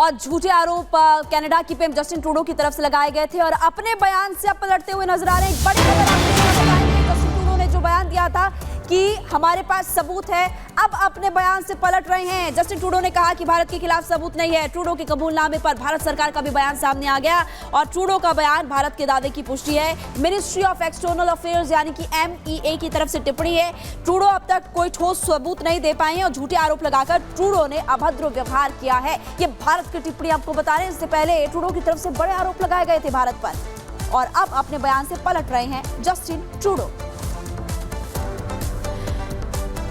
और झूठे आरोप कनाडा की पीएम जस्टिन ट्रूडो की तरफ से लगाए गए थे और अपने बयान से अब पलटते हुए नजर आ रहे हैं। एक बड़ी खबर आपको बताएंगे। जस्टिन ट्रूडो ने जो बयान दिया था कि हमारे पास सबूत है, अब अपने बयान से पलट रहे हैं। जस्टिन ट्रूडो ने कहा कि भारत के खिलाफ सबूत नहीं है। ट्रूडो के कबूलनामे पर भारत सरकार का भी बयान सामने आ गया और ट्रूडो का बयान भारत के दावे की पुष्टि है। मिनिस्ट्री ऑफ एक्सटर्नल अफेयर्स यानी कि MEA की तरफ से टिप्पणी है। ट्रूडो अब तक कोई ठोस सबूत नहीं दे पाए हैं और झूठे आरोप लगाकर ट्रूडो ने अभद्र व्यवहार किया है। ये भारत की टिप्पणी आपको बता रहे हैं। इससे पहले ट्रूडो की तरफ से बड़े आरोप लगाए गए थे भारत पर और अब अपने बयान से पलट रहे हैं जस्टिन ट्रूडो।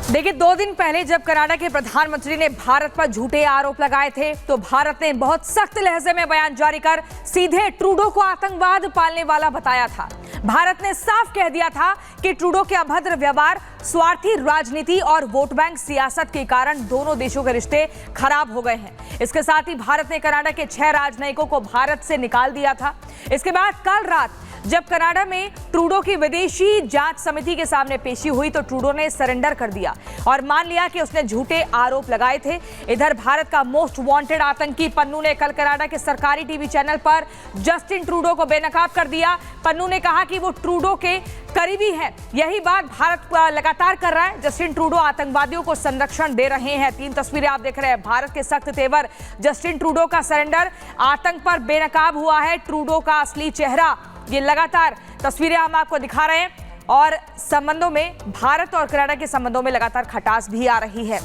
देखिए, 2 दिन पहले जब कनाडा के प्रधानमंत्री ने भारत पर झूठे आरोप लगाए थे तो भारत ने बहुत सख्त लहजे में बयान जारी कर सीधे ट्रूडो को आतंकवाद पालने वाला बताया था। भारत ने साफ कह दिया था कि ट्रूडो के अभद्र व्यवहार, स्वार्थी राजनीति और वोट बैंक सियासत के कारण दोनों देशों के रिश्ते खराब हो गए हैं। इसके साथ ही भारत ने कनाडा के 6 राजनयिकों को भारत से निकाल दिया था। इसके बाद कल रात जब कनाडा में ट्रूडो की विदेशी जांच समिति के सामने पेशी हुई तो ट्रूडो ने सरेंडर कर दिया और मान लिया कि उसने झूठे आरोप लगाए थे। इधर भारत का मोस्ट वांटेड आतंकी पन्नू ने कल कनाडा के सरकारी टीवी चैनल पर जस्टिन ट्रूडो को बेनकाब कर दिया। पन्नू ने कहा कि वो ट्रूडो के करीबी है। यही बात भारत लगातार कर रहा है। जस्टिन ट्रूडो आतंकवादियों को संरक्षण दे रहे हैं। 3 तस्वीरें आप देख रहे हैं। भारत के सख्त तेवर, जस्टिन ट्रूडो का सरेंडर, आतंक पर बेनकाब हुआ है ट्रूडो का असली चेहरा। ये लगातार तस्वीरें हम आपको दिखा रहे हैं और संबंधों में, भारत और कनाडा के संबंधों में लगातार खटास भी आ रही है।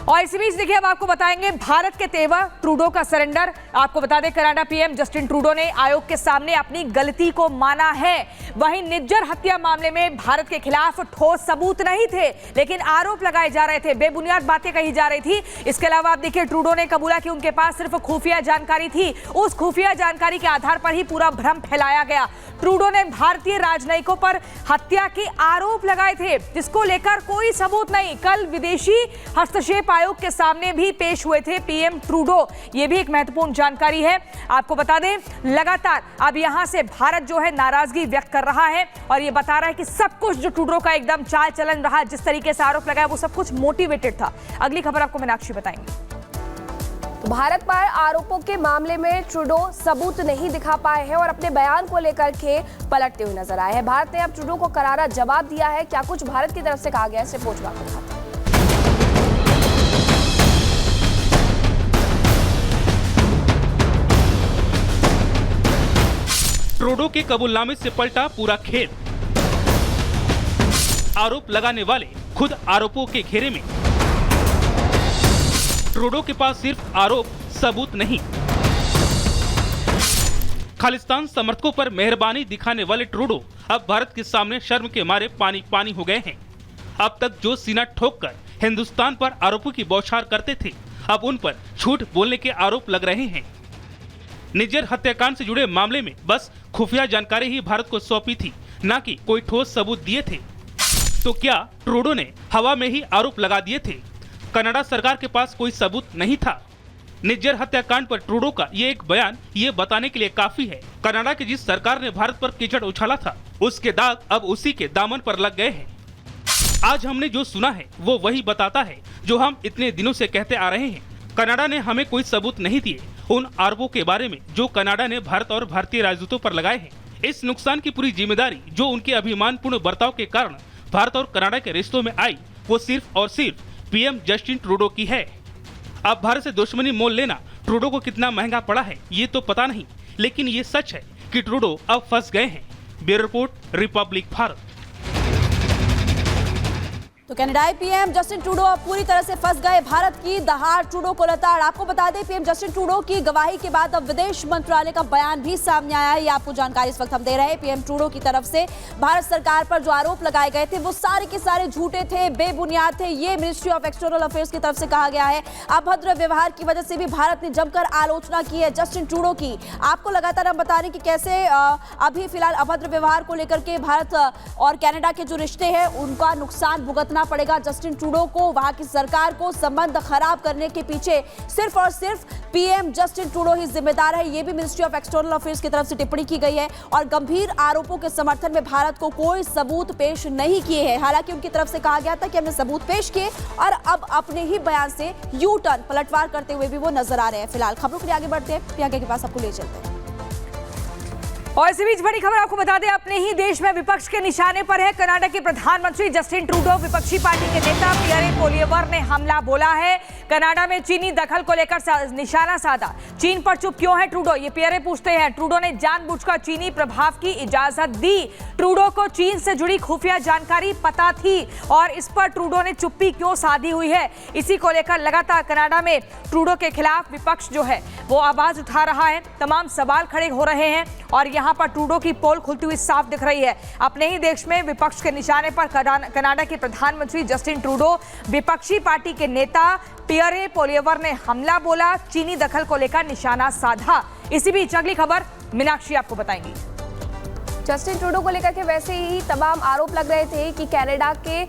और इसी बीच देखिए, अब आपको बताएंगे भारत के तेवर, ट्रूडो का सरेंडर। आपको बता दें, कनाडा पीएम जस्टिन ट्रूडो ने आयोग के सामने अपनी गलती को माना है। वहीं निज्जर हत्या मामले में भारत के खिलाफ ठोस सबूत नहीं थे, लेकिन आरोप लगाए जा रहे थे, बेबुनियाद बातें कही जा रही थी। इसके अलावा आप देखिए, ट्रूडो ने कबूला कि उनके पास सिर्फ खुफिया जानकारी थी। उस खुफिया जानकारी के आधार पर ही पूरा भ्रम फैलाया गया। ट्रूडो ने भारतीय राजनयिकों पर हत्या के आरोप लगाए थे, जिसको लेकर कोई सबूत नहीं। कल विदेशी हस्तक्षेप आयोग के सामने भी पेश हुए थे पीएम ट्रूडो। ये भी एक महत्वपूर्ण जानकारी है। आपको बता दें, लगातार अब यहां से भारत जो है नाराजगी व्यक्त कर रहा है और ये बता रहा है कि सब कुछ जो ट्रूडो का एकदम चाल चलन रहा, जिस तरीके से आरोप लगाया, वो सब कुछ मोटिवेटेड था। अगली खबर आपको मीनाक्षी बताएंगे। तो भारत पर आरोपों के मामले में ट्रूडो सबूत नहीं दिखा पाए हैं और अपने बयान को लेकर के पलटते हुए नजर आए हैं। भारत ने अब ट्रूडो को करारा जवाब दिया है। क्या कुछ भारत की तरफ से कहा गया है, इस रिपोर्ट में आपको दिखाते हैं। ट्रूडो के कबूलनामे से पलटा पूरा खेल। आरोप लगाने वाले खुद आरोपों के घेरे में। ट्रूडो के पास सिर्फ आरोप, सबूत नहीं। खालिस्तान समर्थकों पर मेहरबानी दिखाने वाले ट्रूडो अब भारत के सामने शर्म के मारे पानी पानी हो गए हैं। अब तक जो सीना ठोककर हिंदुस्तान पर आरोपों की बौछार करते थे, अब उन पर झूठ बोलने के आरोप लग रहे हैं। निज्जर हत्याकांड से जुड़े मामले में बस खुफिया जानकारी ही भारत को सौंपी थी, न कि कोई ठोस सबूत दिए थे। तो क्या ट्रूडो ने हवा में ही आरोप लगा दिए थे? कनाडा सरकार के पास कोई सबूत नहीं था। निज्जर हत्याकांड पर ट्रूडो का ये एक बयान ये बताने के लिए काफी है, कनाडा की जिस सरकार ने भारत पर कीचड़ उछाला था, उसके दाग अब उसी के दामन पर लग गए हैं। आज हमने जो सुना है वो वही बताता है जो हम इतने दिनों से कहते आ रहे हैं। कनाडा ने हमें कोई सबूत नहीं दिए उन आरोपों के बारे में जो कनाडा ने भारत और भारतीय राजदूतों पर लगाए हैं। इस नुकसान की पूरी जिम्मेदारी जो उनके अभिमानपूर्ण बर्ताव के कारण भारत और कनाडा के रिश्तों में आई, वो सिर्फ और सिर्फ पीएम जस्टिन ट्रूडो की है। अब भारत से दुश्मनी मोल लेना ट्रूडो को कितना महंगा पड़ा है ये तो पता नहीं, लेकिन ये सच है कि ट्रूडो अब फंस गए हैं। Bureau report, Republic Bharat. तो कनाडाई पीएम जस्टिन ट्रूडो अब पूरी तरह से फंस गए। भारत की दहाड़ ट्रूडो को लताड़। आपको बता दें, पीएम जस्टिन ट्रूडो की गवाही के बाद अब विदेश मंत्रालय का बयान भी सामने आया है। ये आपको जानकारी इस वक्त हम दे रहे हैं। पीएम ट्रूडो की तरफ से भारत सरकार पर जो आरोप लगाए गए थे वो सारे के सारे झूठे थे, बेबुनियाद थे। ये मिनिस्ट्री ऑफ एक्सटर्नल अफेयर्स की तरफ से कहा गया है। अभद्र व्यवहार की वजह से भी भारत ने जमकर आलोचना की है जस्टिन ट्रूडो की। आपको लगातार हम बता रहे हैं कि कैसे अभी फिलहाल अभद्र व्यवहार को लेकर के भारत और कनाडा के जो रिश्ते हैं उनका नुकसान भुगतना करना पड़ेगा जस्टिन ट्रूडो को, वहां की सरकार को। संबंध खराब करने के पीछे सिर्फ और सिर्फ पीएम जस्टिन ट्रूडो ही जिम्मेदार है, यह भी मिनिस्ट्री ऑफ एक्सटर्नल अफेयर्स की तरफ से टिप्पणी की गई है। और गंभीर आरोपों के समर्थन में भारत को कोई सबूत पेश नहीं किए हैं। हालांकि उनकी तरफ से कहा गया था कि हमने सबूत पेश किए और अब अपने ही बयान से यू टर्न, पलटवार करते हुए भी वो नजर आ रहे हैं। फिलहाल खबरों के लिए आगे बढ़ते हैं, प्रियंका के पास आपको ले चलते हैं। और इसी बीच बड़ी खबर आपको बता दें, अपने ही देश में विपक्ष के निशाने पर है कनाडा के प्रधानमंत्री जस्टिन ट्रूडो। विपक्षी पार्टी के नेता पियरे पोलिएवर ने हमला बोला है। कनाडा में चीनी दखल को लेकर निशाना साधा। चीन पर चुप क्यों है ट्रूडो, ये पियरे पूछते हैं। ट्रूडो ने जानबूझकर चीनी प्रभाव की इजाजत दी। ट्रूडो को चीन से जुड़ी खुफिया जानकारी पता थी और इस पर ट्रूडो ने चुप्पी क्यों साधी हुई है। इसी को लेकर लगातार कनाडा में ट्रूडो के खिलाफ विपक्ष जो है वो आवाज उठा रहा है। तमाम सवाल खड़े हो रहे हैं और यहाँ पर ट्रूडो की पोल खुलती हुई साफ दिख रही है। अपने ही देश में विपक्ष के निशाने पर कनाडा के प्रधानमंत्री जस्टिन ट्रूडो। विपक्षी पार्टी के नेता पियरे पोलिएवर ने हमला बोला, चीनी दखल को लेकर निशाना साधा। इसी बीच अगली खबर मीनाक्षी आपको बताएंगी। जस्टिन ट्रूडो को लेकर के वैसे ही तमाम आरोप लग रहे थे कि कनाडा के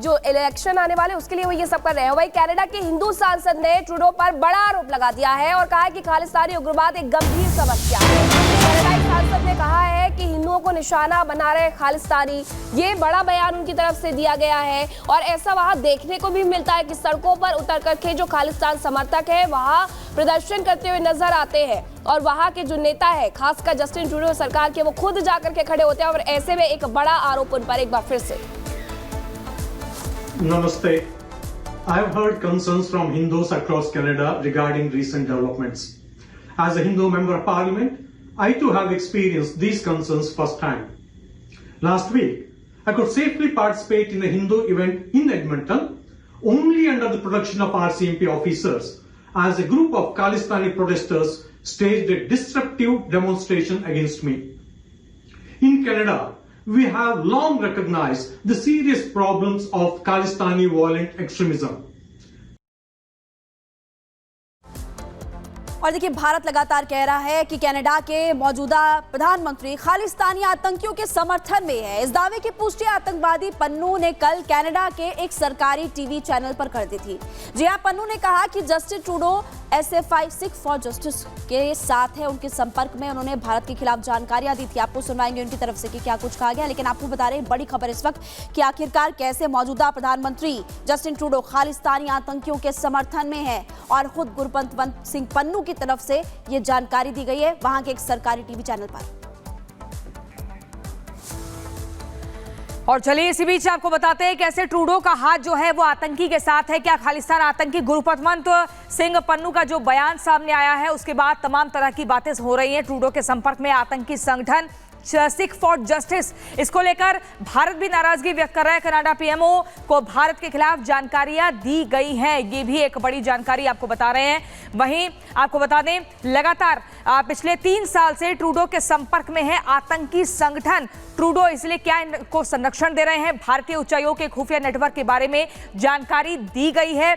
जो इलेक्शन आने वाले उसके लिए वो ये सब कर रहे हैं। वही कनाडा के हिंदू सांसद ने ट्रूडो पर बड़ा आरोप लगा दिया है और कहा है कि खालिस्तानी उग्रवाद एक गंभीर समस्या है। कनाडाई सांसद ने कहा है कि हिंदुओं को निशाना बना रहे खालिस्तानी, ये बड़ा बयान उनकी तरफ से दिया गया है। और ऐसा वहां देखने को भी मिलता है कि सड़कों पर उतर करके जो खालिस्तान समर्थक है वहां प्रदर्शन करते हुए नजर आते हैं और वहां के जो नेता है खासकर जस्टिन ट्रूडो सरकार के, वो खुद जाकर के खड़े होते हैं। और ऐसे में एक बड़ा आरोप उन पर एक बार फिर से। Namaste. I have heard concerns from Hindus across Canada regarding recent developments. As a Hindu member of parliament, I too have experienced these concerns firsthand. Last week, I could safely participate in a Hindu event in Edmonton only under the protection of RCMP officers as a group of Khalistani protesters staged a disruptive demonstration against me. In Canada, we have long recognized the serious problems of Khalistani violent extremism. और देखिए, भारत लगातार कह रहा है कि Canada के मौजूदा प्रधानमंत्री खालिस्तानी आतंकियों के समर्थन में है। इस दावे की पुष्टि आतंकवादी पन्नू ने कल कनाडा के एक सरकारी टीवी चैनल पर कर दी थी। जी हां, पन्नू ने कहा कि Justin Trudeau SFI Sikh for justice के साथ है, उनके संपर्क में उन्होंने भारत के खिलाफ जानकारियां दी थी। आपको सुनवाएंगे उनकी तरफ से कि क्या कुछ कहा गया। लेकिन आपको बता रहे हैं बड़ी खबर इस वक्त कि आखिरकार कैसे मौजूदा प्रधानमंत्री जस्टिन ट्रूडो खालिस्तानी आतंकियों के समर्थन में है। और खुद गुरपंत सिंह पन्नू की तरफ से यह जानकारी दी गई है वहां के एक सरकारी टीवी चैनल पर। और चलिए इसी बीच आपको बताते हैं कैसे ट्रूडो का हाथ जो है वो आतंकी के साथ है। क्या खालिस्तान आतंकी गुरपतवंत सिंह पन्नू का जो बयान सामने आया है उसके बाद तमाम तरह की बातें हो रही हैं। ट्रूडो के संपर्क में आतंकी संगठन सिख फॉर जस्टिस, इसको लेकर भारत भी नाराजगी व्यक्त कर रहा है। कनाडा पीएमओ को भारत के खिलाफ जानकारियां दी गई हैं, ये भी एक बड़ी जानकारी आपको बता रहे हैं। वहीं आपको बता दें लगातार पिछले 3 साल से ट्रूडो के संपर्क में है आतंकी संगठन। ट्रूडो इसलिए क्या इनको संरक्षण दे रहे हैं, भारतीय उच्चायोग के खुफिया नेटवर्क के बारे में जानकारी दी गई है।